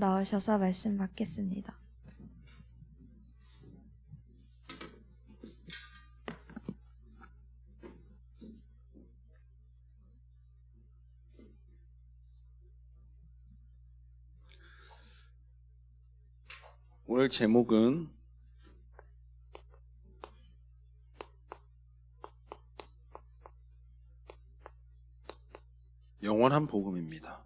나오셔서 말씀 받겠습니다. 오늘 제목은 영원한 복음입니다.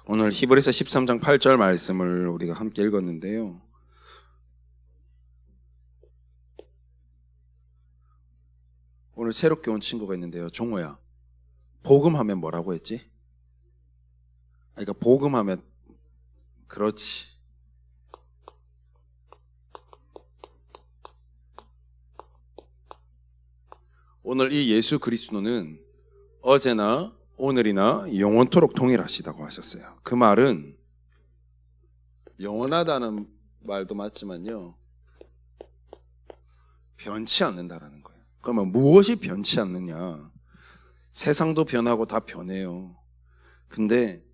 오늘 히브리서 13장 8절 말씀을 우리가 함께 읽었는데요. 오늘 새롭게 온 친구가 있는데요. 종호야, 복음하면 뭐라고 했지? 그러니까 복음하면 그렇지. 오늘 이 예수 그리스도는 어제나 오늘이나 영원토록 동일하시다고 하셨어요. 그 말은 영원하다는 말도 맞지만요, 변치 않는다라는 거예요. 그러면 무엇이 변치 않느냐? 세상도 변하고 다 변해요. 근데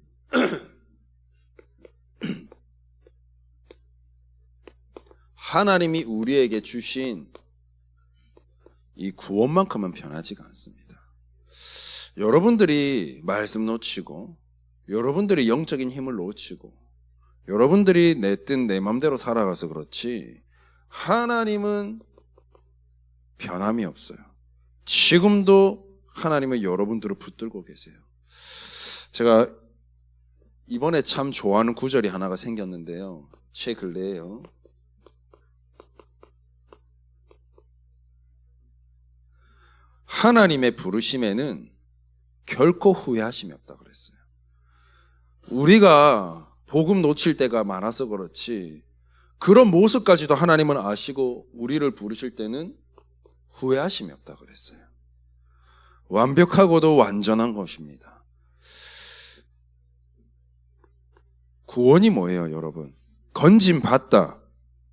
하나님이 우리에게 주신 이 구원만큼은 변하지가 않습니다. 여러분들이 말씀 놓치고, 여러분들이 영적인 힘을 놓치고, 여러분들이 내 뜻 내 맘대로 살아가서 그렇지 하나님은 변함이 없어요. 지금도 하나님은 여러분들을 붙들고 계세요. 제가 이번에 참 좋아하는 구절이 하나가 생겼는데요, 최근래에요. 하나님의 부르심에는 결코 후회하심이 없다 그랬어요. 우리가 복음 놓칠 때가 많아서 그렇지 그런 모습까지도 하나님은 아시고 우리를 부르실 때는 후회하심이 없다 그랬어요. 완벽하고도 완전한 것입니다. 구원이 뭐예요, 여러분? 건짐 받다,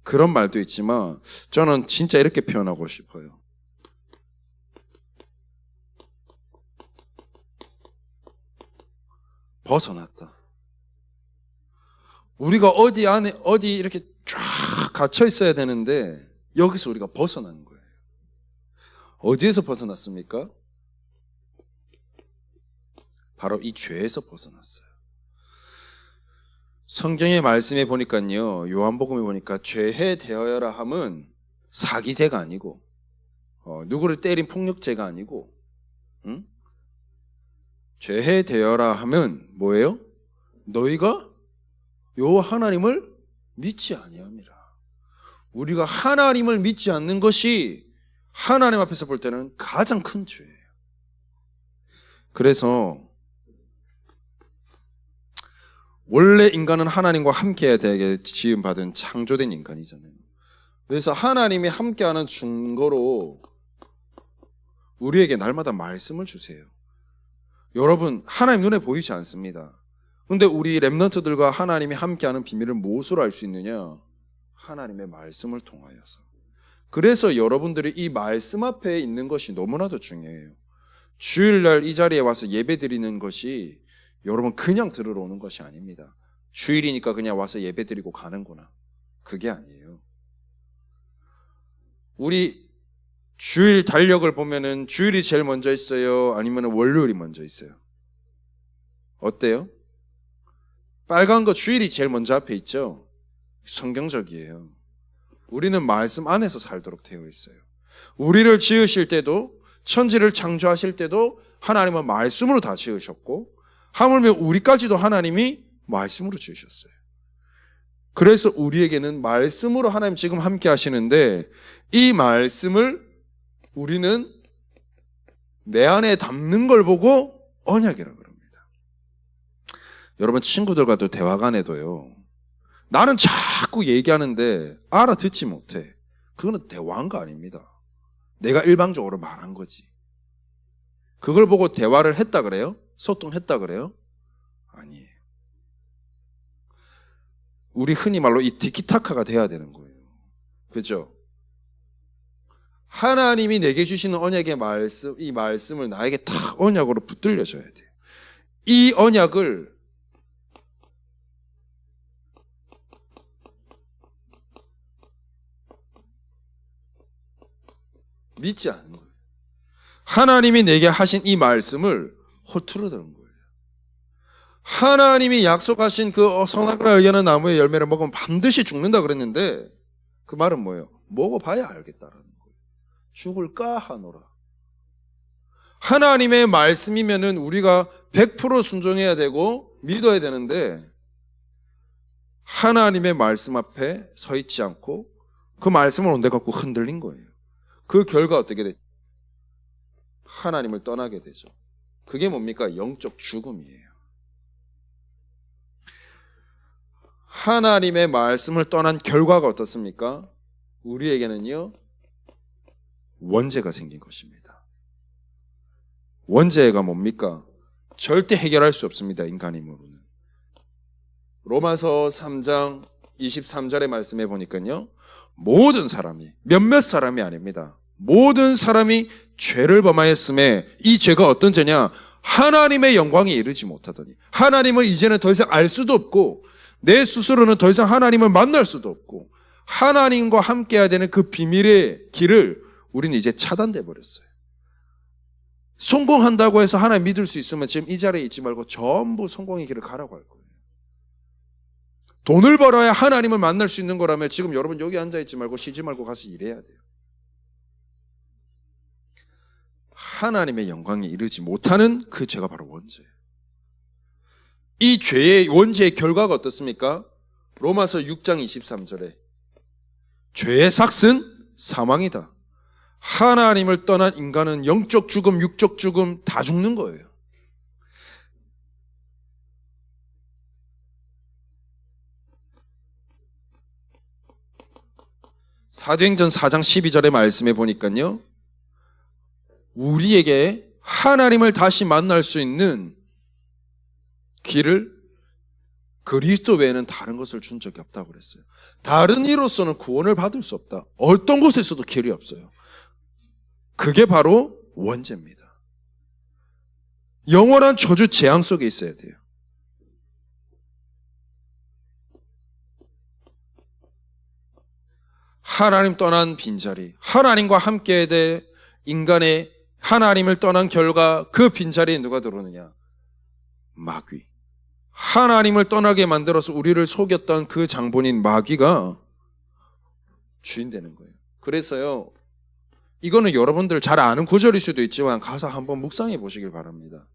그런 말도 있지만 저는 진짜 이렇게 표현하고 싶어요. 벗어났다. 우리가 어디 안에 어디 이렇게 쫙 갇혀 있어야 되는데 여기서 우리가 벗어난 거예요. 어디에서 벗어났습니까? 바로 이 죄에서 벗어났어요. 성경의 말씀에 보니까요, 요한복음에 보니까 죄해 대하여라 함은 사기죄가 아니고 누구를 때린 폭력죄가 아니고, 응? 죄해 대하여라 하면 뭐예요? 너희가 요 하나님을 믿지 아니함이라. 우리가 하나님을 믿지 않는 것이 하나님 앞에서 볼 때는 가장 큰 죄예요. 그래서 원래 인간은 하나님과 함께해야 되게 지음받은 창조된 인간이잖아요. 그래서 하나님이 함께하는 증거로 우리에게 날마다 말씀을 주세요. 여러분, 하나님 눈에 보이지 않습니다. 근데 우리 렘넌트들과 하나님이 함께하는 비밀을 무엇으로 알 수 있느냐? 하나님의 말씀을 통하여서. 그래서 여러분들이 이 말씀 앞에 있는 것이 너무나도 중요해요. 주일날 이 자리에 와서 예배 드리는 것이 여러분 그냥 들으러 오는 것이 아닙니다. 주일이니까 그냥 와서 예배 드리고 가는구나, 그게 아니에요. 우리 주일 달력을 보면은 주일이 제일 먼저 있어요? 아니면 월요일이 먼저 있어요? 어때요? 빨간 거 주일이 제일 먼저 앞에 있죠? 성경적이에요. 우리는 말씀 안에서 살도록 되어 있어요. 우리를 지으실 때도, 천지를 창조하실 때도 하나님은 말씀으로 다 지으셨고, 하물며 우리까지도 하나님이 말씀으로 지으셨어요. 그래서 우리에게는 말씀으로 하나님 지금 함께 하시는데, 이 말씀을 우리는 내 안에 담는 걸 보고 언약이라고 그럽니다. 여러분, 친구들과도 대화 간에도요, 나는 자꾸 얘기하는데 알아듣지 못해. 그거는 대화한 거 아닙니다. 내가 일방적으로 말한 거지. 그걸 보고 대화를 했다 그래요? 소통했다 그래요? 아니에요. 우리 흔히 말로 이 티키타카가 돼야 되는 거예요. 그죠? 하나님이 내게 주시는 언약의 말씀, 이 말씀을 나에게 딱 언약으로 붙들려줘야 돼요. 이 언약을 믿지 않은 거예요. 하나님이 내게 하신 이 말씀을 허투루 들은 거예요. 하나님이 약속하신 그 선악을 알게 하는 나무의 열매를 먹으면 반드시 죽는다 그랬는데 그 말은 뭐예요? 먹어봐야 알겠다라는 거예요. 죽을까 하노라. 하나님의 말씀이면은 우리가 100% 순종해야 되고 믿어야 되는데 하나님의 말씀 앞에 서 있지 않고 그 말씀을 온데 갖고 흔들린 거예요. 그 결과 어떻게 됐죠? 하나님을 떠나게 되죠. 그게 뭡니까? 영적 죽음이에요. 하나님의 말씀을 떠난 결과가 어떻습니까? 우리에게는요, 원죄가 생긴 것입니다. 원죄가 뭡니까? 절대 해결할 수 없습니다. 인간의 힘으로는. 로마서 3장 23절의 말씀해 보니까요, 모든 사람이, 몇몇 사람이 아닙니다. 모든 사람이 죄를 범하였음에 이 죄가 어떤 죄냐? 하나님의 영광에 이르지 못하더니 하나님을 이제는 더 이상 알 수도 없고 내 스스로는 더 이상 하나님을 만날 수도 없고 하나님과 함께 해야 되는 그 비밀의 길을 우리는 이제 차단돼 버렸어요. 성공한다고 해서 하나님 믿을 수 있으면 지금 이 자리에 있지 말고 전부 성공의 길을 가라고 할 거예요. 돈을 벌어야 하나님을 만날 수 있는 거라면 지금 여러분 여기 앉아있지 말고 쉬지 말고 가서 일해야 돼요. 하나님의 영광에 이르지 못하는 그 죄가 바로 원죄예요. 이 죄의 원죄의 결과가 어떻습니까? 로마서 6장 23절에 죄의 삭은 사망이다. 하나님을 떠난 인간은 영적 죽음, 육적 죽음 다 죽는 거예요. 사도행전 4장 12절의 말씀에 보니까요, 우리에게 하나님을 다시 만날 수 있는 길을 그리스도 외에는 다른 것을 준 적이 없다고 그랬어요. 다른 이로서는 구원을 받을 수 없다. 어떤 곳에서도 길이 없어요. 그게 바로 원죄입니다. 영원한 저주 재앙 속에 있어야 돼요. 하나님 떠난 빈자리, 하나님과 함께 돼 인간의 하나님을 떠난 결과 그 빈자리에 누가 들어오느냐? 마귀. 하나님을 떠나게 만들어서 우리를 속였던 그 장본인 마귀가 주인 되는 거예요. 그래서요, 이거는 여러분들 잘 아는 구절일 수도 있지만 가서 한번 묵상해 보시길 바랍니다.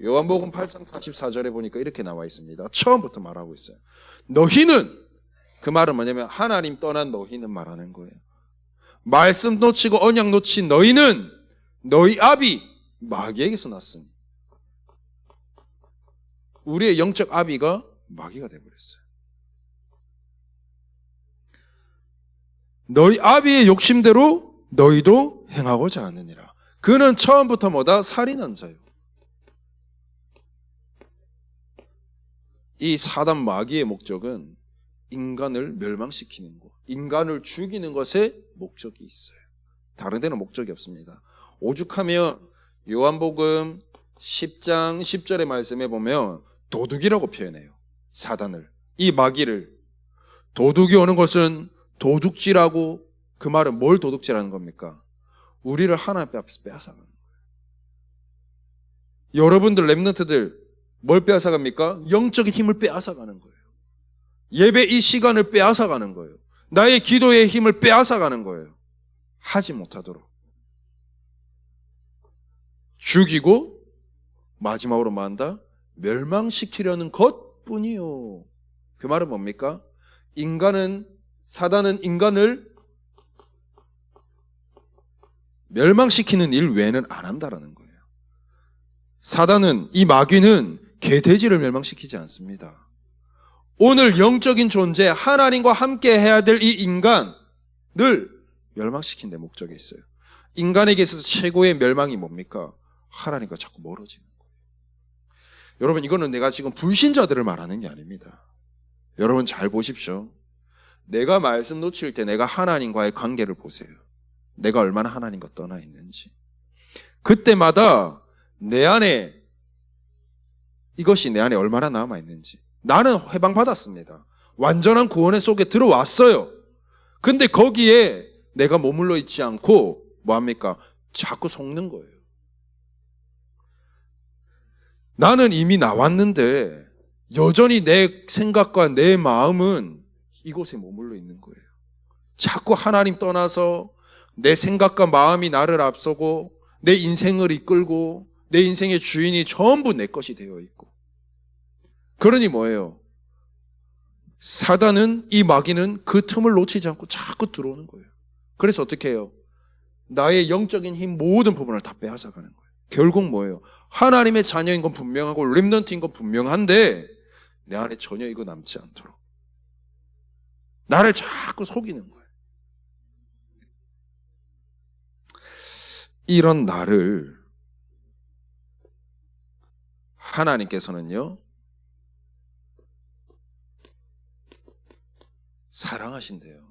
요한복음 8장 44절에 보니까 이렇게 나와 있습니다. 처음부터 말하고 있어요. 너희는, 그 말은 뭐냐면 하나님 떠난 너희는 말하는 거예요. 말씀 놓치고 언약 놓친 너희는 너희 아비 마귀에게서 났으니. 우리의 영적 아비가 마귀가 되어버렸어요. 너희 아비의 욕심대로 너희도 행하고자 하느니라. 그는 처음부터 뭐다? 살인한 자요. 이 사단 마귀의 목적은 인간을 멸망시키는 것, 인간을 죽이는 것에 목적이 있어요. 다른 데는 목적이 없습니다. 오죽하면 요한복음 10장 10절의 말씀에 보면 도둑이라고 표현해요. 사단을, 이 마귀를. 도둑이 오는 것은 도둑질하고, 그 말은 뭘 도둑질하는 겁니까? 우리를 하나님 앞에서 빼앗아가는 거예요. 여러분들 렘넌트들 뭘 빼앗아갑니까? 영적인 힘을 빼앗아가는 거예요. 예배 이 시간을 빼앗아가는 거예요. 나의 기도의 힘을 빼앗아가는 거예요. 하지 못하도록 죽이고 마지막으로 뭐 한다? 멸망시키려는 것뿐이요. 그 말은 뭡니까? 사단은 인간을 멸망시키는 일 외에는 안 한다라는 거예요. 사단은, 이 마귀는 개돼지를 멸망시키지 않습니다. 오늘 영적인 존재, 하나님과 함께 해야 될 이 인간을 멸망시킨 데 목적이 있어요. 인간에게 있어서 최고의 멸망이 뭡니까? 하나님과 자꾸 멀어지는 거예요. 여러분, 이거는 내가 지금 불신자들을 말하는 게 아닙니다. 여러분 잘 보십시오. 내가 말씀 놓칠 때 내가 하나님과의 관계를 보세요. 내가 얼마나 하나님과 떠나 있는지. 그때마다 내 안에, 이것이 내 안에 얼마나 남아 있는지. 나는 해방받았습니다. 완전한 구원의 속에 들어왔어요. 근데 거기에 내가 머물러 있지 않고 뭐합니까? 자꾸 속는 거예요. 나는 이미 나왔는데 여전히 내 생각과 내 마음은 이곳에 머물러 있는 거예요. 자꾸 하나님 떠나서 내 생각과 마음이 나를 앞서고 내 인생을 이끌고 내 인생의 주인이 전부 내 것이 되어 있고. 그러니 뭐예요? 사단은, 이 마귀는 그 틈을 놓치지 않고 자꾸 들어오는 거예요. 그래서 어떻게 해요? 나의 영적인 힘 모든 부분을 다 빼앗아가는 거예요. 결국 뭐예요? 하나님의 자녀인 건 분명하고 렘넌트인 건 분명한데 내 안에 전혀 이거 남지 않도록 나를 자꾸 속이는 거예요. 이런 나를 하나님께서는요 사랑하신대요.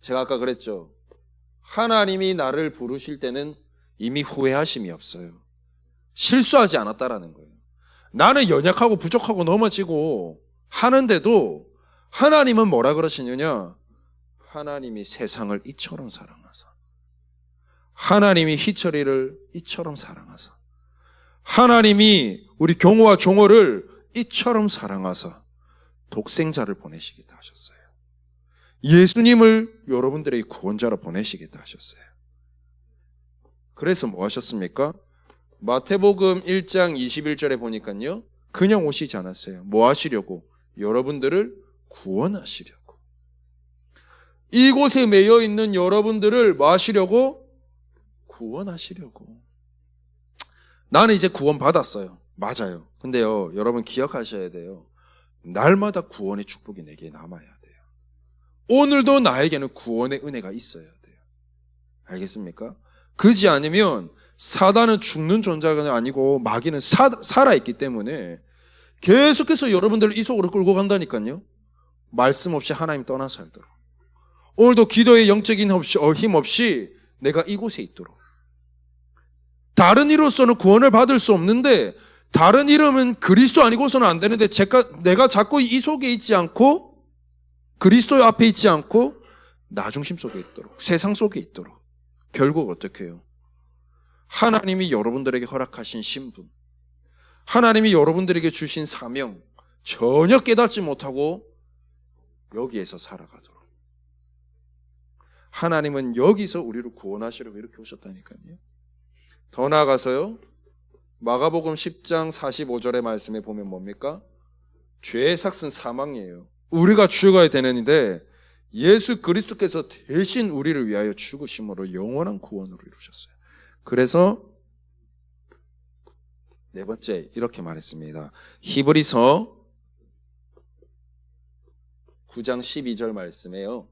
제가 아까 그랬죠. 하나님이 나를 부르실 때는 이미 후회하심이 없어요. 실수하지 않았다라는 거예요. 나는 연약하고 부족하고 넘어지고 하는데도 하나님은 뭐라 그러시느냐? 하나님이 세상을 이처럼 사랑하사, 하나님이 희철이를 이처럼 사랑하사, 하나님이 우리 경호와 종호를 이처럼 사랑하사 독생자를 보내시겠다 하셨어요. 예수님을 여러분들의 구원자로 보내시겠다 하셨어요. 그래서 뭐 하셨습니까? 마태복음 1장 21절에 보니까요, 그냥 오시지 않았어요. 뭐 하시려고? 여러분들을 구원하시려고. 이곳에 매여 있는 여러분들을 뭐 하시려고? 구원하시려고. 나는 이제 구원 받았어요. 맞아요. 근데요, 여러분 기억하셔야 돼요. 날마다 구원의 축복이 내게 남아야 돼요. 오늘도 나에게는 구원의 은혜가 있어야 돼요. 알겠습니까? 그지 않으면 사단은 죽는 존재가 아니고 마귀는 살아있기 때문에 계속해서 여러분들을 이 속으로 끌고 간다니까요. 말씀 없이 하나님 떠나 살도록. 오늘도 기도의 영적인 힘 없이 내가 이곳에 있도록. 다른 이로서는 구원을 받을 수 없는데, 다른 이름은 그리스도 아니고서는 안 되는데 내가 자꾸 이 속에 있지 않고 그리스도 앞에 있지 않고 나 중심 속에 있도록, 세상 속에 있도록. 결국 어떻게 해요? 하나님이 여러분들에게 허락하신 신분, 하나님이 여러분들에게 주신 사명 전혀 깨닫지 못하고 여기에서 살아가도록. 하나님은 여기서 우리를 구원하시려고 이렇게 오셨다니까요. 더 나아가서요, 마가복음 10장 45절의 말씀에 보면 뭡니까? 죄의 삭은 사망이에요. 우리가 죽어야 되는데 예수 그리스도께서 대신 우리를 위하여 죽으심으로 영원한 구원으로 이루셨어요. 그래서 네 번째 이렇게 말했습니다. 히브리서 9장 12절 말씀에요.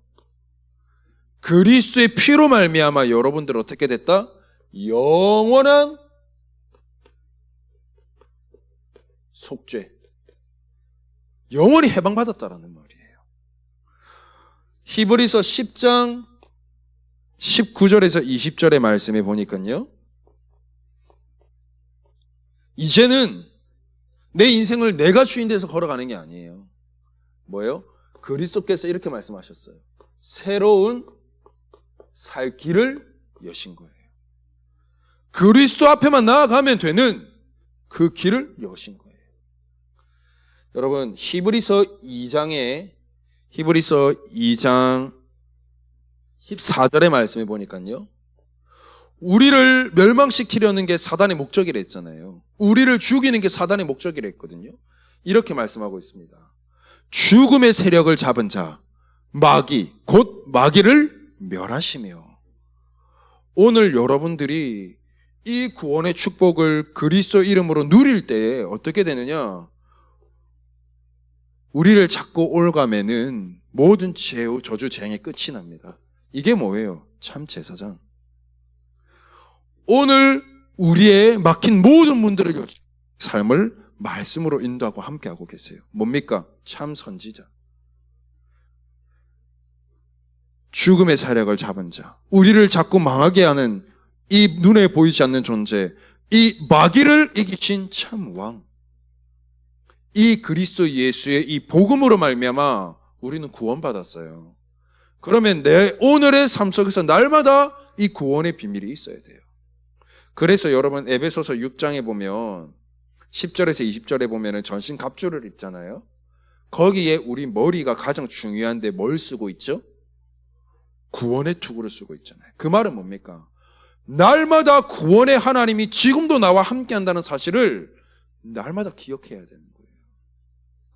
그리스도의 피로 말미암아 여러분들 어떻게 됐다? 영원한 속죄, 영원히 해방받았다라는 말이에요. 히브리서 10장 19절에서 20절의 말씀에 보니까요, 이제는 내 인생을 내가 주인 돼서 걸어가는 게 아니에요. 뭐예요? 그리스도께서 이렇게 말씀하셨어요. 새로운 살 길을 여신 거예요. 그리스도 앞에만 나아가면 되는 그 길을 여신 거예요. 여러분, 히브리서 2장 14절의 말씀에 보니까요, 우리를 멸망시키려는 게 사단의 목적이라 했잖아요. 우리를 죽이는 게 사단의 목적이라 했거든요. 이렇게 말씀하고 있습니다. 죽음의 세력을 잡은 자, 마귀, 곧 마귀를 멸하시며. 오늘 여러분들이 이 구원의 축복을 그리스도 이름으로 누릴 때에 어떻게 되느냐? 우리를 잡고 올가매는 모든 죄의 저주 재앙의 끝이 납니다. 이게 뭐예요? 참 제사장. 오늘 우리의 막힌 모든 문들을 삶을 말씀으로 인도하고 함께하고 계세요. 뭡니까? 참 선지자. 죽음의 사력을 잡은 자, 우리를 자꾸 망하게 하는 이 눈에 보이지 않는 존재, 이 마귀를 이기신 참 왕, 이 그리스도 예수의 이 복음으로 말미암아 우리는 구원받았어요. 그러면 내 오늘의 삶 속에서 날마다 이 구원의 비밀이 있어야 돼요. 그래서 여러분 에베소서 6장에 보면 10절에서 20절에 보면은 전신 갑주를 입잖아요. 거기에 우리 머리가 가장 중요한데 뭘 쓰고 있죠? 구원의 투구를 쓰고 있잖아요. 그 말은 뭡니까? 날마다 구원의 하나님이 지금도 나와 함께 한다는 사실을 날마다 기억해야 되는 거예요.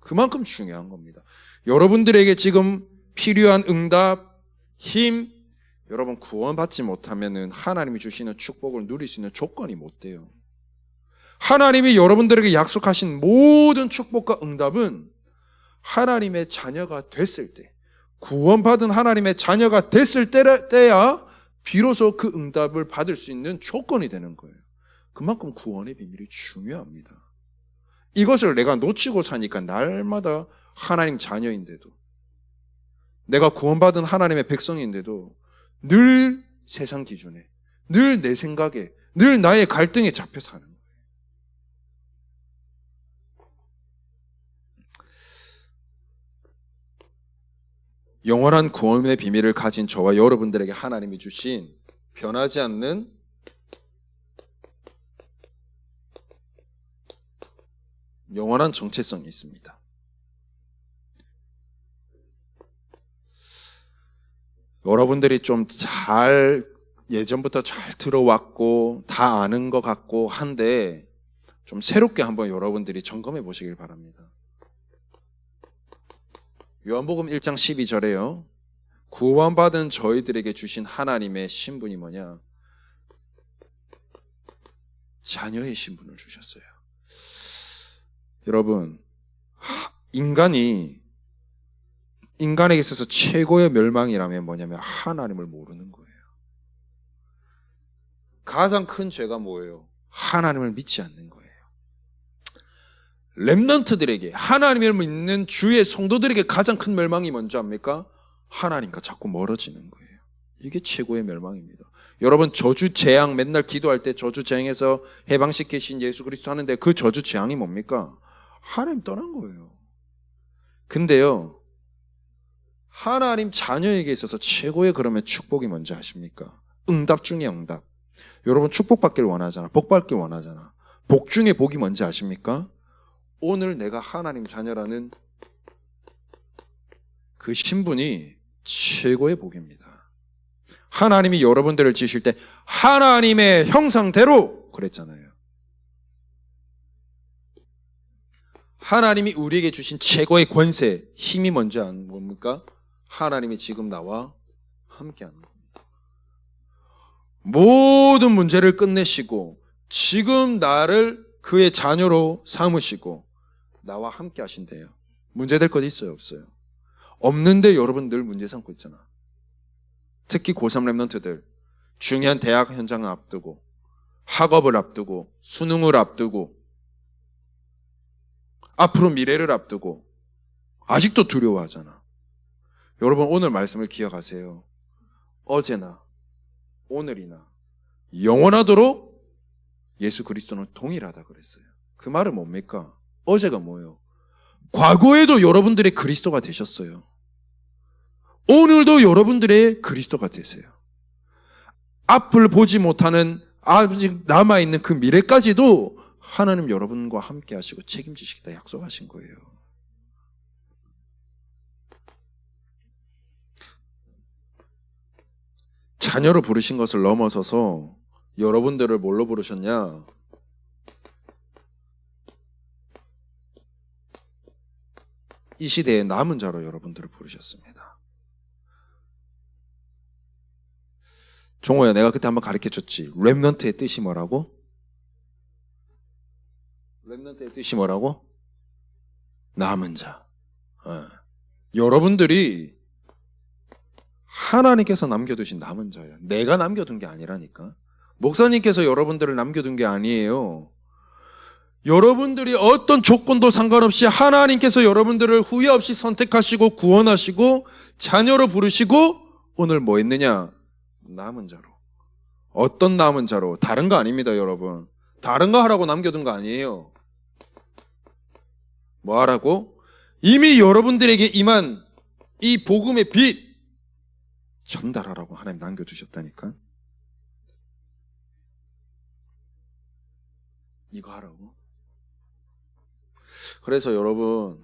그만큼 중요한 겁니다. 여러분들에게 지금 필요한 응답, 힘, 여러분 구원받지 못하면은 하나님이 주시는 축복을 누릴 수 있는 조건이 못 돼요. 하나님이 여러분들에게 약속하신 모든 축복과 응답은 하나님의 자녀가 됐을 때, 구원받은 하나님의 자녀가 됐을 때야 비로소 그 응답을 받을 수 있는 조건이 되는 거예요. 그만큼 구원의 비밀이 중요합니다. 이것을 내가 놓치고 사니까 날마다 하나님 자녀인데도, 내가 구원받은 하나님의 백성인데도 늘 세상 기준에, 늘 내 생각에, 늘 나의 갈등에 잡혀 사는 거예요. 영원한 구원의 비밀을 가진 저와 여러분들에게 하나님이 주신 변하지 않는 영원한 정체성이 있습니다. 여러분들이 좀 예전부터 잘 들어왔고 다 아는 것 같고 한데 좀 새롭게 한번 여러분들이 점검해 보시길 바랍니다. 요한복음 1장 12절에요. 구원받은 저희들에게 주신 하나님의 신분이 뭐냐? 자녀의 신분을 주셨어요. 여러분, 인간에게 있어서 최고의 멸망이라면 뭐냐면 하나님을 모르는 거예요. 가장 큰 죄가 뭐예요? 하나님을 믿지 않는 거예요. 렘넌트들에게, 하나님을 믿는 주의 성도들에게 가장 큰 멸망이 뭔지 압니까? 하나님과 자꾸 멀어지는 거예요. 이게 최고의 멸망입니다. 여러분, 저주 재앙, 맨날 기도할 때 저주 재앙에서 해방시키신 예수 그리스도 하는데 그 저주 재앙이 뭡니까? 하나님 떠난 거예요. 근데요, 하나님 자녀에게 있어서 최고의 그러면 축복이 뭔지 아십니까? 응답 중에 응답. 여러분 축복받길 원하잖아. 복받길 원하잖아. 복 중에 복이 뭔지 아십니까? 오늘 내가 하나님 자녀라는 그 신분이 최고의 복입니다. 하나님이 여러분들을 지으실 때 하나님의 형상대로 그랬잖아요. 하나님이 우리에게 주신 최고의 권세, 힘이 뭔지 아는 뭡니까? 하나님이 지금 나와 함께하는 겁니다. 모든 문제를 끝내시고 지금 나를 그의 자녀로 삼으시고 나와 함께 하신대요. 문제될 것 있어요? 없어요? 없는데 여러분 늘 문제 삼고 있잖아. 특히 고3 랩런트들 중요한 대학 현장을 앞두고 학업을 앞두고 수능을 앞두고 앞으로 미래를 앞두고 아직도 두려워하잖아. 여러분 오늘 말씀을 기억하세요. 어제나 오늘이나 영원하도록 예수 그리스도는 동일하다 그랬어요. 그 말은 뭡니까? 어제가 뭐예요? 과거에도 여러분들의 그리스도가 되셨어요. 오늘도 여러분들의 그리스도가 되세요. 앞을 보지 못하는 아직 남아있는 그 미래까지도 하나님 여러분과 함께 하시고 책임지시겠다 약속하신 거예요. 자녀로 부르신 것을 넘어서서 여러분들을 뭘로 부르셨냐? 이 시대의 남은 자로 여러분들을 부르셨습니다. 종호야, 내가 그때 한번 가르쳐줬지. 렘넌트의 뜻이 뭐라고? 렘넌트의 뜻이 뭐라고? 남은 자. 여러분들이 하나님께서 남겨두신 남은 자예요. 내가 남겨둔 게 아니라니까. 목사님께서 여러분들을 남겨둔 게 아니에요. 여러분들이 어떤 조건도 상관없이 하나님께서 여러분들을 후회 없이 선택하시고 구원하시고 자녀로 부르시고 오늘 뭐 했느냐? 남은 자로. 어떤 남은 자로? 다른 거 아닙니다, 여러분. 다른 거 하라고 남겨둔 거 아니에요. 뭐 하라고? 이미 여러분들에게 임한 이 복음의 빛 전달하라고 하나님 남겨두셨다니까. 이거 하라고. 그래서 여러분,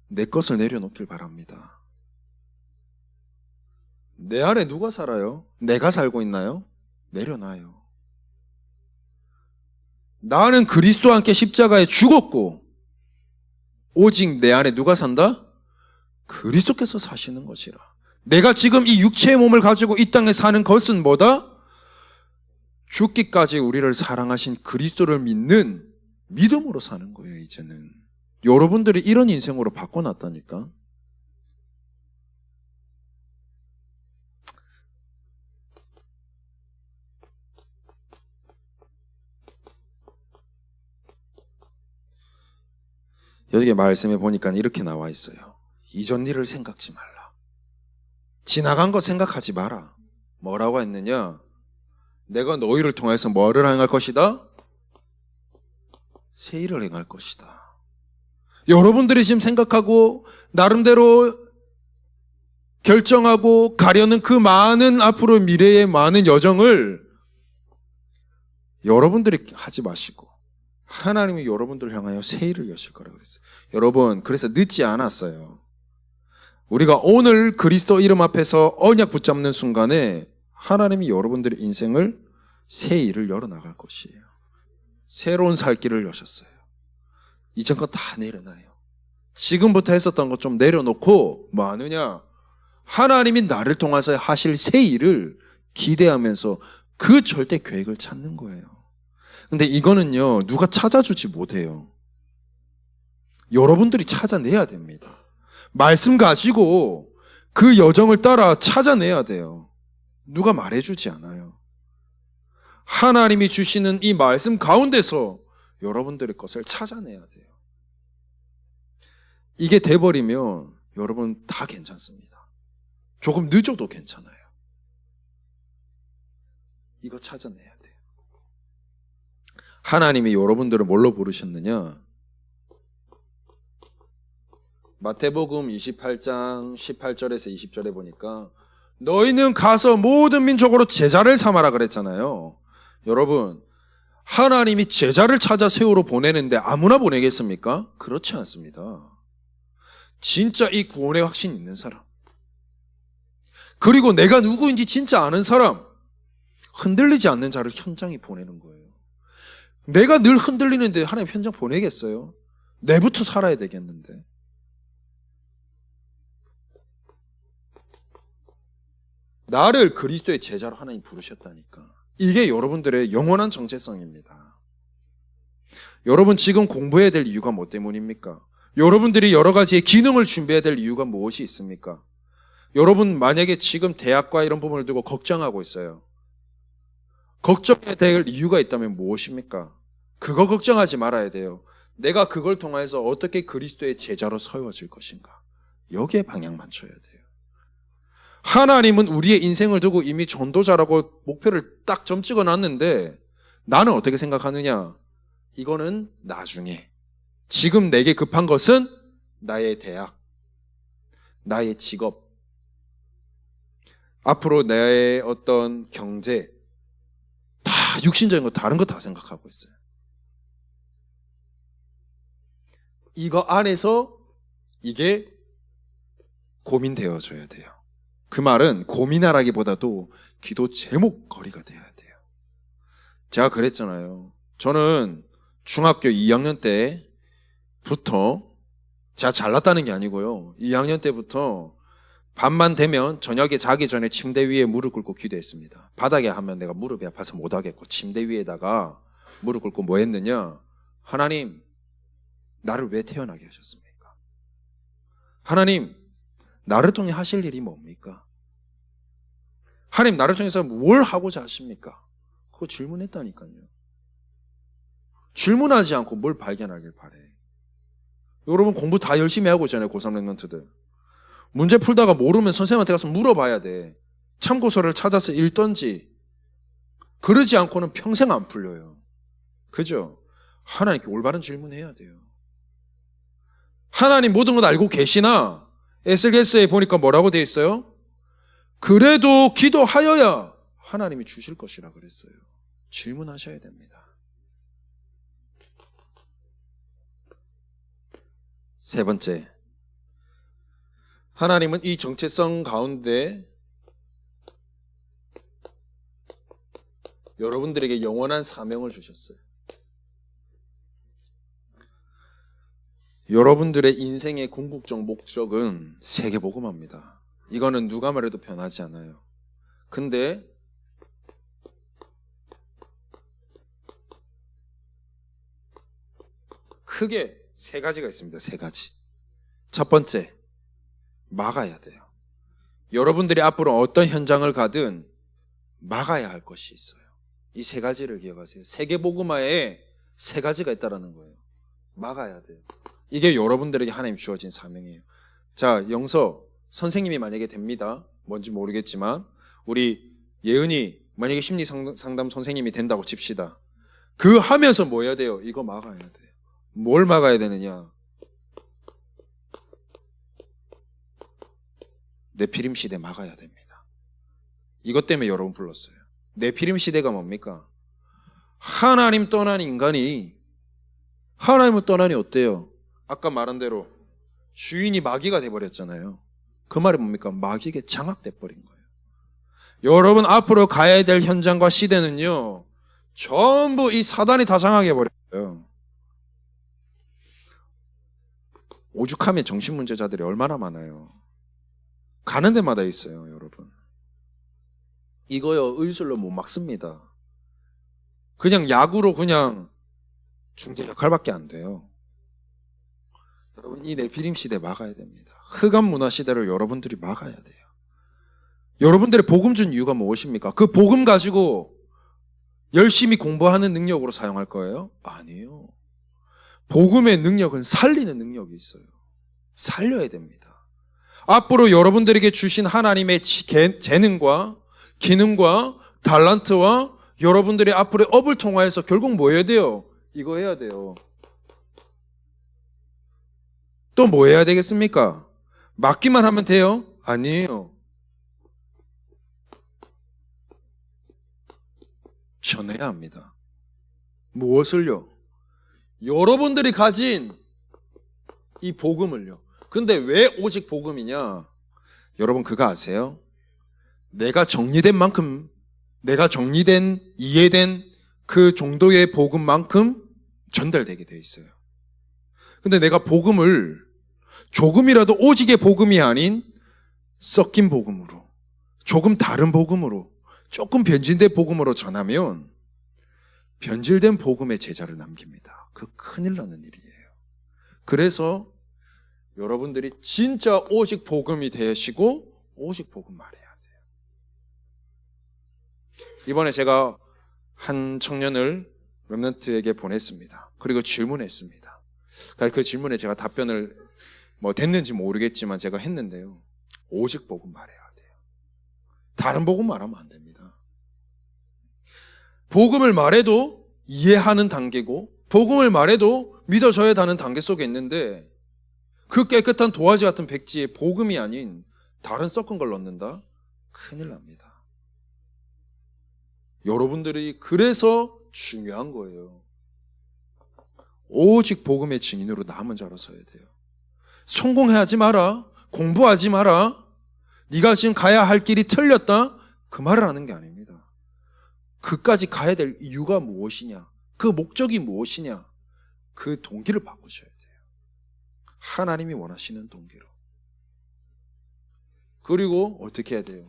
내 것을 내려놓길 바랍니다. 내 안에 누가 살아요? 내가 살고 있나요? 내려놔요. 나는 그리스도와 함께 십자가에 죽었고 오직 내 안에 누가 산다? 그리스도께서 사시는 것이라. 내가 지금 이 육체의 몸을 가지고 이 땅에 사는 것은 뭐다? 죽기까지 우리를 사랑하신 그리스도를 믿는 믿음으로 사는 거예요. 이제는 여러분들이 이런 인생으로 바꿔놨다니까. 여기 말씀에 보니까 이렇게 나와 있어요. 이전 일을 생각지 말라. 지나간 거 생각하지 마라. 뭐라고 했느냐? 내가 너희를 통해서 뭐를 행할 것이다? 새 일을 행할 것이다. 여러분들이 지금 생각하고 나름대로 결정하고 가려는 그 많은 앞으로 미래의 많은 여정을 여러분들이 하지 마시고 하나님이 여러분들을 향하여 새 일을 여실 거라고 그랬어요. 여러분, 그래서 늦지 않았어요. 우리가 오늘 그리스도 이름 앞에서 언약 붙잡는 순간에 하나님이 여러분들의 인생을 새 일을 열어나갈 것이에요. 새로운 살 길을 여셨어요. 이전 거 다 내려놔요. 지금부터 했었던 것 좀 내려놓고 뭐 하느냐? 하나님이 나를 통해서 하실 새 일을 기대하면서 그 절대 계획을 찾는 거예요. 근데 이거는요, 누가 찾아주지 못해요. 여러분들이 찾아내야 됩니다. 말씀 가지고 그 여정을 따라 찾아내야 돼요. 누가 말해주지 않아요. 하나님이 주시는 이 말씀 가운데서 여러분들의 것을 찾아내야 돼요. 이게 돼버리면 여러분 다 괜찮습니다. 조금 늦어도 괜찮아요. 이거 찾아내야 돼요. 하나님이 여러분들을 뭘로 부르셨느냐? 마태복음 28장 18절에서 20절에 보니까 너희는 가서 모든 민족으로 제자를 삼아라 그랬잖아요. 여러분, 하나님이 제자를 찾아 세우러 보내는데 아무나 보내겠습니까? 그렇지 않습니다. 진짜 이 구원의 확신 있는 사람, 그리고 내가 누구인지 진짜 아는 사람, 흔들리지 않는 자를 현장에 보내는 거예요. 내가 늘 흔들리는데 하나님 현장 보내겠어요? 내부터 살아야 되겠는데. 나를 그리스도의 제자로 하나님 부르셨다니까. 이게 여러분들의 영원한 정체성입니다. 여러분 지금 공부해야 될 이유가 뭐 때문입니까? 여러분들이 여러 가지의 기능을 준비해야 될 이유가 무엇이 있습니까? 여러분 만약에 지금 대학과 이런 부분을 두고 걱정하고 있어요. 걱정해야 될 이유가 있다면 무엇입니까? 그거 걱정하지 말아야 돼요. 내가 그걸 통해서 어떻게 그리스도의 제자로 세워질 것인가? 여기에 방향 맞춰야 돼요. 하나님은 우리의 인생을 두고 이미 전도자라고 목표를 딱 점 찍어놨는데 나는 어떻게 생각하느냐? 이거는 나중에. 지금 내게 급한 것은 나의 대학, 나의 직업, 앞으로 나의 어떤 경제, 다 육신적인 거 다른 거 다 생각하고 있어요. 이거 안에서 이게 고민되어져야 돼요. 그 말은 고민하라기보다도 기도 제목거리가 돼야 돼요. 제가 그랬잖아요. 저는 중학교 2학년 때부터, 제가 잘났다는 게 아니고요, 2학년 때부터 밤만 되면 저녁에 자기 전에 침대 위에 무릎 꿇고 기도했습니다. 바닥에 하면 내가 무릎이 아파서 못 하겠고 침대 위에다가 무릎 꿇고 뭐 했느냐? 하나님, 나를 왜 태어나게 하셨습니까? 하나님, 나를 통해 하실 일이 뭡니까? 하나님, 나를 통해서 뭘 하고자 하십니까? 그거 질문했다니까요. 질문하지 않고 뭘 발견하길 바래. 여러분 공부 다 열심히 하고 있잖아요. 고3 랩런트들. 문제 풀다가 모르면 선생님한테 가서 물어봐야 돼. 참고서를 찾아서 읽던지. 그러지 않고는 평생 안 풀려요. 그죠? 하나님께 올바른 질문해야 돼요. 하나님 모든 것 알고 계시나? 에스겔서에 보니까 뭐라고 돼 있어요? 그래도 기도하여야 하나님이 주실 것이라 그랬어요. 질문하셔야 됩니다. 세 번째, 하나님은 이 정체성 가운데 여러분들에게 영원한 사명을 주셨어요. 여러분들의 인생의 궁극적 목적은 세계복음화입니다. 이거는 누가 말해도 변하지 않아요. 근데 크게 세 가지가 있습니다. 세 가지. 첫 번째, 막아야 돼요. 여러분들이 앞으로 어떤 현장을 가든 막아야 할 것이 있어요. 이 세 가지를 기억하세요. 세계복음화에 세 가지가 있다는 거예요. 막아야 돼요. 이게 여러분들에게 하나님 주어진 사명이에요. 자, 영서 선생님이 만약에 됩니다. 뭔지 모르겠지만 우리 예은이 만약에 심리상담 선생님이 된다고 칩시다. 그 하면서 뭐 해야 돼요? 이거 막아야 돼요. 뭘 막아야 되느냐? 네피림 시대 막아야 됩니다. 이것 때문에 여러분 불렀어요. 네피림 시대가 뭡니까? 하나님 떠난 인간이, 하나님을 떠나니 어때요? 아까 말한 대로 주인이 마귀가 돼버렸잖아요. 그 말이 뭡니까? 마귀에게 장악돼 버린 거예요. 여러분 앞으로 가야 될 현장과 시대는요, 전부 이 사단이 다 장악해 버렸어요. 오죽하면 정신문제자들이 얼마나 많아요. 가는 데마다 있어요, 여러분. 이거요, 의술로 못 막습니다. 그냥 약으로 그냥 중재 역할밖에 안 돼요. 여러분, 이 네피림 시대 막아야 됩니다. 흑암 문화 시대를 여러분들이 막아야 돼요. 여러분들의 복음 준 이유가 무엇입니까? 그 복음 가지고 열심히 공부하는 능력으로 사용할 거예요? 아니에요. 복음의 능력은 살리는 능력이 있어요. 살려야 됩니다. 앞으로 여러분들에게 주신 하나님의 재능과 기능과 달란트와 여러분들이 앞으로의 업을 통하여서 결국 뭐 해야 돼요? 이거 해야 돼요. 또 뭐 해야 되겠습니까? 맡기만 하면 돼요? 아니에요. 전해야 합니다. 무엇을요? 여러분들이 가진 이 복음을요. 근데 왜 오직 복음이냐? 여러분 그거 아세요? 내가 정리된 만큼, 내가 정리된, 이해된 그 정도의 복음만큼 전달되게 돼 있어요. 근데 내가 복음을 조금이라도 오직의 복음이 아닌 섞인 복음으로, 조금 다른 복음으로, 조금 변질된 복음으로 전하면 변질된 복음의 제자를 남깁니다. 그 큰일 나는 일이에요. 그래서 여러분들이 진짜 오직 복음이 되시고 오직 복음 말해야 돼요. 이번에 제가 한 청년을 렘넌트에게 보냈습니다. 그리고 질문했습니다. 그 질문에 제가 답변을 됐는지 모르겠지만 제가 했는데요. 오직 복음 말해야 돼요. 다른 복음 말하면 안 됩니다. 복음을 말해도 이해하는 단계고 복음을 말해도 믿어져야 하는 단계 속에 있는데 그 깨끗한 도화지 같은 백지에 복음이 아닌 다른 섞은 걸 넣는다? 큰일 납니다. 여러분들이 그래서 중요한 거예요. 오직 복음의 증인으로 남은 자로 서야 돼요. 성공하지 마라. 공부하지 마라. 네가 지금 가야 할 길이 틀렸다. 그 말을 하는 게 아닙니다. 그까지 가야 될 이유가 무엇이냐? 그 목적이 무엇이냐? 그 동기를 바꾸셔야 돼요. 하나님이 원하시는 동기로. 그리고 어떻게 해야 돼요?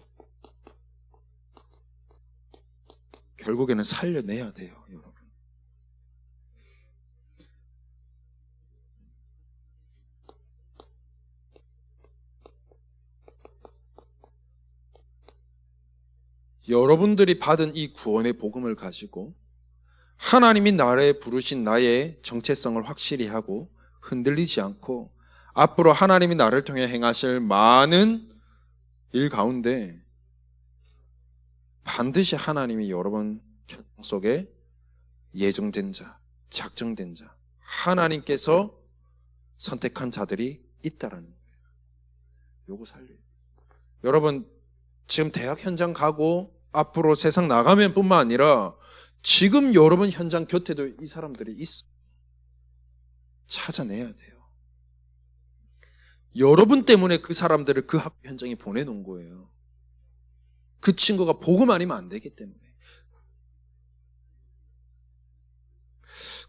결국에는 살려내야 돼요, 여러분. 여러분들이 받은 이 구원의 복음을 가지고 하나님이 나를 부르신 나의 정체성을 확실히 하고 흔들리지 않고 앞으로 하나님이 나를 통해 행하실 많은 일 가운데 반드시 하나님이 여러분 현장 속에 예정된 자, 작정된 자, 하나님께서 선택한 자들이 있다라는 거예요. 요거 살려요. 여러분 지금 대학 현장 가고 앞으로 세상 나가면 뿐만 아니라 지금 여러분 현장 곁에도 이 사람들이 있어. 찾아내야 돼요. 여러분 때문에 그 사람들을 그 학교 현장에 보내놓은 거예요. 그 친구가 복음 아니면 안 되기 때문에.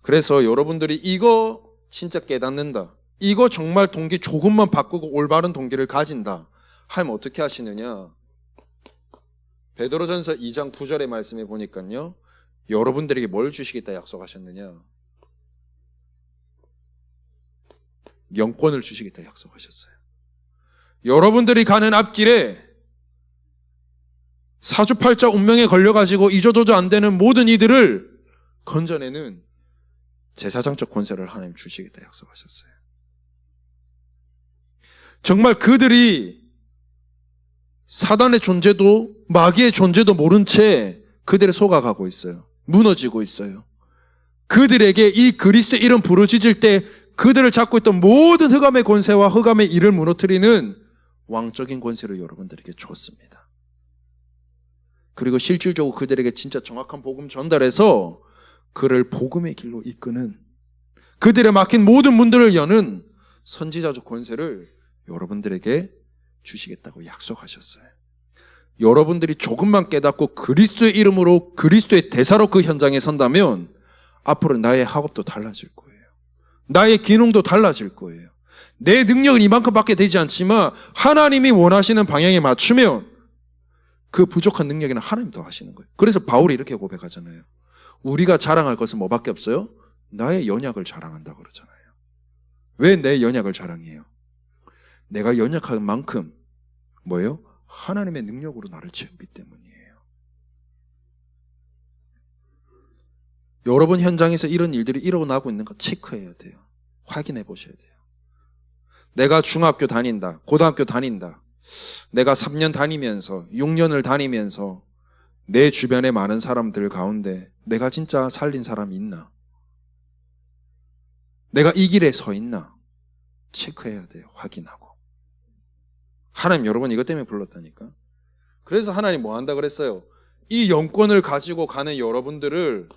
그래서 여러분들이 이거 진짜 깨닫는다, 이거 정말 동기 조금만 바꾸고 올바른 동기를 가진다 하면 어떻게 하시느냐. 베드로전서 2장 9절의 말씀에 보니까요, 여러분들에게 뭘 주시겠다 약속하셨느냐? 영권을 주시겠다 약속하셨어요. 여러분들이 가는 앞길에 사주팔자 운명에 걸려가지고 이조도저 안 되는 모든 이들을 건져내는 제사장적 권세를 하나님 주시겠다 약속하셨어요. 정말 그들이 사단의 존재도 마귀의 존재도 모른 채 그들의 속아가고 있어요. 무너지고 있어요. 그들에게 이 그리스도의 이름 부르짖을 때 그들을 잡고 있던 모든 흑암의 권세와 흑암의 일을 무너뜨리는 왕적인 권세를 여러분들에게 줬습니다. 그리고 실질적으로 그들에게 진짜 정확한 복음 전달해서 그를 복음의 길로 이끄는, 그들의 막힌 모든 문들을 여는 선지자적 권세를 여러분들에게 주시겠다고 약속하셨어요. 여러분들이 조금만 깨닫고 그리스도의 이름으로 그리스도의 대사로 그 현장에 선다면 앞으로 나의 학업도 달라질 거예요. 나의 기능도 달라질 거예요. 내 능력은 이만큼밖에 되지 않지만 하나님이 원하시는 방향에 맞추면 그 부족한 능력에는 하나님이 더 하시는 거예요. 그래서 바울이 이렇게 고백하잖아요. 우리가 자랑할 것은 뭐밖에 없어요? 나의 연약을 자랑한다 그러잖아요. 왜 내 연약을 자랑해요? 내가 연약한 만큼 뭐예요? 하나님의 능력으로 나를 채우기 때문이에요. 여러분 현장에서 이런 일들이 일어나고 있는 거 체크해야 돼요. 확인해 보셔야 돼요. 내가 중학교 다닌다, 고등학교 다닌다, 내가 3년 다니면서 6년을 다니면서 내 주변에 많은 사람들 가운데 내가 진짜 살린 사람이 있나? 내가 이 길에 서 있나? 체크해야 돼요. 확인하고. 하나님 여러분 이것 때문에 불렀다니까. 그래서 하나님 뭐 한다 그랬어요? 이 영권을 가지고 가는 여러분들을,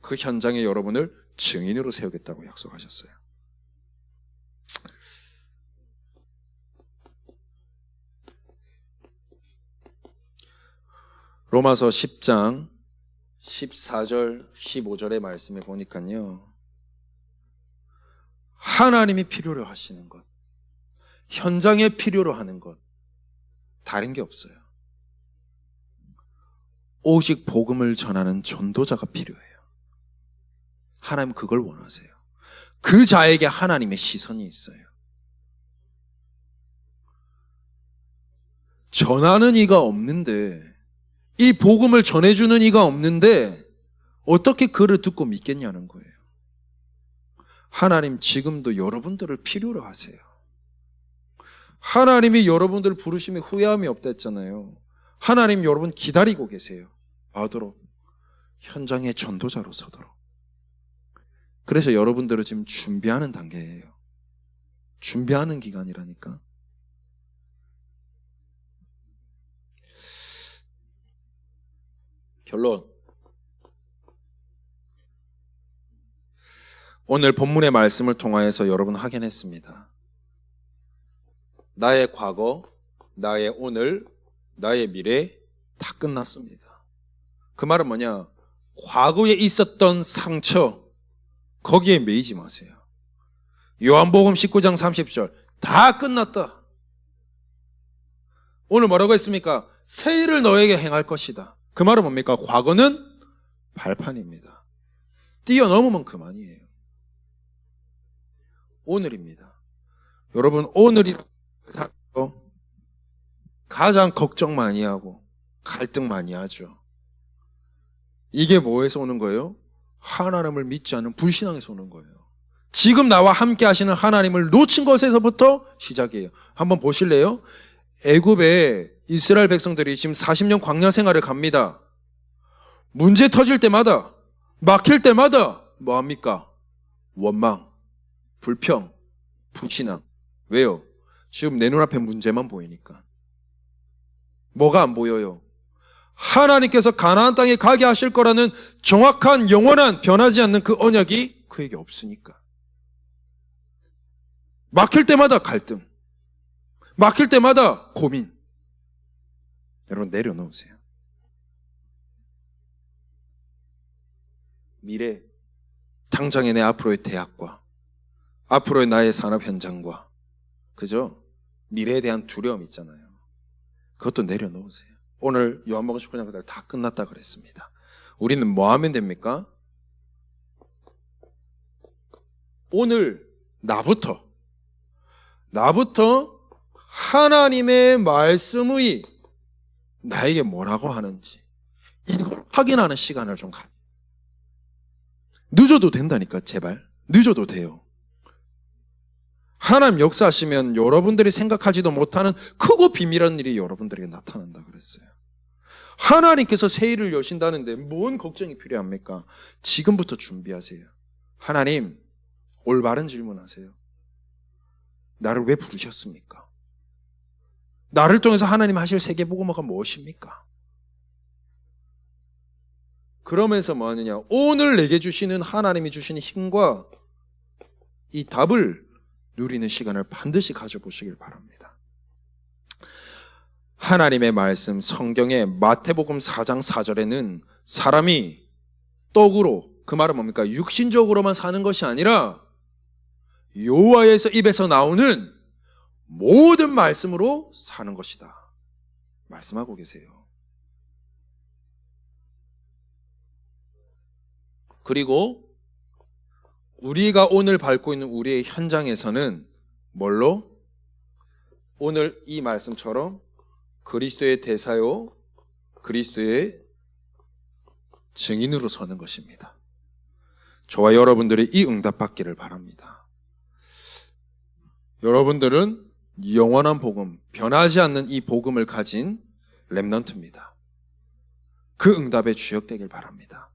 그 현장에 여러분을 증인으로 세우겠다고 약속하셨어요. 로마서 10장 14절 15절의 말씀에 보니까요, 하나님이 필요로 하시는 것, 현장에 필요로 하는 것, 다른 게 없어요. 오직 복음을 전하는 전도자가 필요해요. 하나님 그걸 원하세요. 그 자에게 하나님의 시선이 있어요. 전하는 이가 없는데, 이 복음을 전해주는 이가 없는데 어떻게 그를 듣고 믿겠냐는 거예요. 하나님 지금도 여러분들을 필요로 하세요. 하나님이 여러분들을 부르심에 후회함이 없다 했잖아요. 하나님 여러분 기다리고 계세요. 와도록, 현장의 전도자로 서도록. 그래서 여러분들은 지금 준비하는 단계예요. 준비하는 기간이라니까. 결론. 오늘 본문의 말씀을 통하여서 여러분 확인했습니다. 나의 과거, 나의 오늘, 나의 미래 다 끝났습니다. 그 말은 뭐냐? 과거에 있었던 상처, 거기에 매이지 마세요. 요한복음 19장 30절 다 끝났다. 오늘 뭐라고 했습니까? 새 일을 너에게 행할 것이다. 그 말은 뭡니까? 과거는 발판입니다. 뛰어넘으면 그만이에요. 오늘입니다. 여러분 오늘이 가장 걱정 많이 하고 갈등 많이 하죠. 이게 뭐에서 오는 거예요? 하나님을 믿지 않는 불신앙에서 오는 거예요. 지금 나와 함께 하시는 하나님을 놓친 것에서부터 시작이에요. 한번 보실래요? 애굽에 이스라엘 백성들이 지금 40년 광야 생활을 갑니다. 문제 터질 때마다, 막힐 때마다 뭐합니까? 원망, 불평, 불신앙. 왜요? 지금 내 눈앞에 문제만 보이니까. 뭐가 안 보여요? 하나님께서 가나안 땅에 가게 하실 거라는 정확한 영원한 변하지 않는 그 언약이 그에게 없으니까. 막힐 때마다 갈등, 막힐 때마다 고민. 여러분 내려놓으세요. 미래, 당장의 내 앞으로의 대학과 앞으로의 나의 산업 현장과 그죠? 미래에 대한 두려움 있잖아요. 그것도 내려놓으세요. 오늘 요한복음 19장 그대로 다 끝났다 그랬습니다. 우리는 뭐 하면 됩니까? 오늘 나부터 하나님의 말씀이 나에게 뭐라고 하는지 확인하는 시간을 좀 가져. 늦어도 된다니까. 제발 늦어도 돼요. 하나님 역사하시면 여러분들이 생각하지도 못하는 크고 비밀한 일이 여러분들에게 나타난다 그랬어요. 하나님께서 새 일을 여신다는데 뭔 걱정이 필요합니까? 지금부터 준비하세요. 하나님, 올바른 질문하세요. 나를 왜 부르셨습니까? 나를 통해서 하나님 하실 세계복음화가 무엇입니까? 그러면서 뭐 하느냐? 오늘 내게 주시는 하나님이 주시는 힘과 이 답을 누리는 시간을 반드시 가져보시길 바랍니다. 하나님의 말씀 성경의 마태복음 4장 4절에는 사람이 떡으로, 그 말은 뭡니까? 육신적으로만 사는 것이 아니라 여호와의 입에서 나오는 모든 말씀으로 사는 것이다 말씀하고 계세요. 그리고 우리가 오늘 밟고 있는 우리의 현장에서는 뭘로? 오늘 이 말씀처럼 그리스도의 대사요, 그리스도의 증인으로 서는 것입니다. 저와 여러분들이 이 응답 받기를 바랍니다. 여러분들은 영원한 복음, 변하지 않는 이 복음을 가진 렘넌트입니다. 그 응답에 주역되길 바랍니다.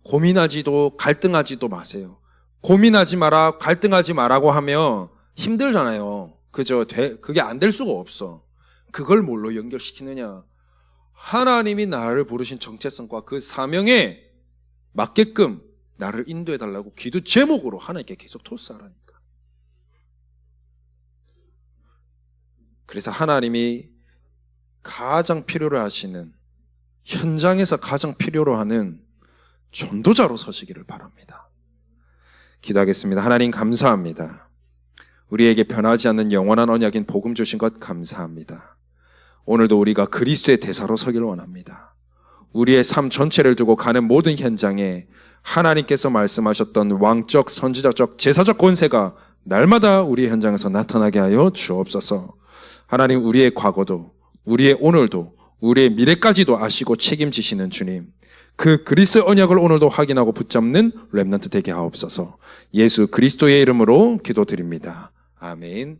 고민하지도 갈등하지도 마세요. 고민하지 마라, 갈등하지 마라고 하면 힘들잖아요. 그죠? 그게 안 될 수가 없어. 그걸 뭘로 연결시키느냐? 하나님이 나를 부르신 정체성과 그 사명에 맞게끔 나를 인도해달라고 기도 제목으로 하나님께 계속 토스하라니까. 그래서 하나님이 가장 필요로 하시는, 현장에서 가장 필요로 하는 전도자로 서시기를 바랍니다. 기도하겠습니다. 하나님 감사합니다. 우리에게 변하지 않는 영원한 언약인 복음 주신 것 감사합니다. 오늘도 우리가 그리스도의 대사로 서기를 원합니다. 우리의 삶 전체를 두고 가는 모든 현장에 하나님께서 말씀하셨던 왕적, 선지자적, 제사적 권세가 날마다 우리 현장에서 나타나게 하여 주옵소서. 하나님, 우리의 과거도, 우리의 오늘도, 우리의 미래까지도 아시고 책임지시는 주님, 그 그리스도의 언약을 오늘도 확인하고 붙잡는 렘넌트 되게 하옵소서. 예수 그리스도의 이름으로 기도드립니다. 아멘.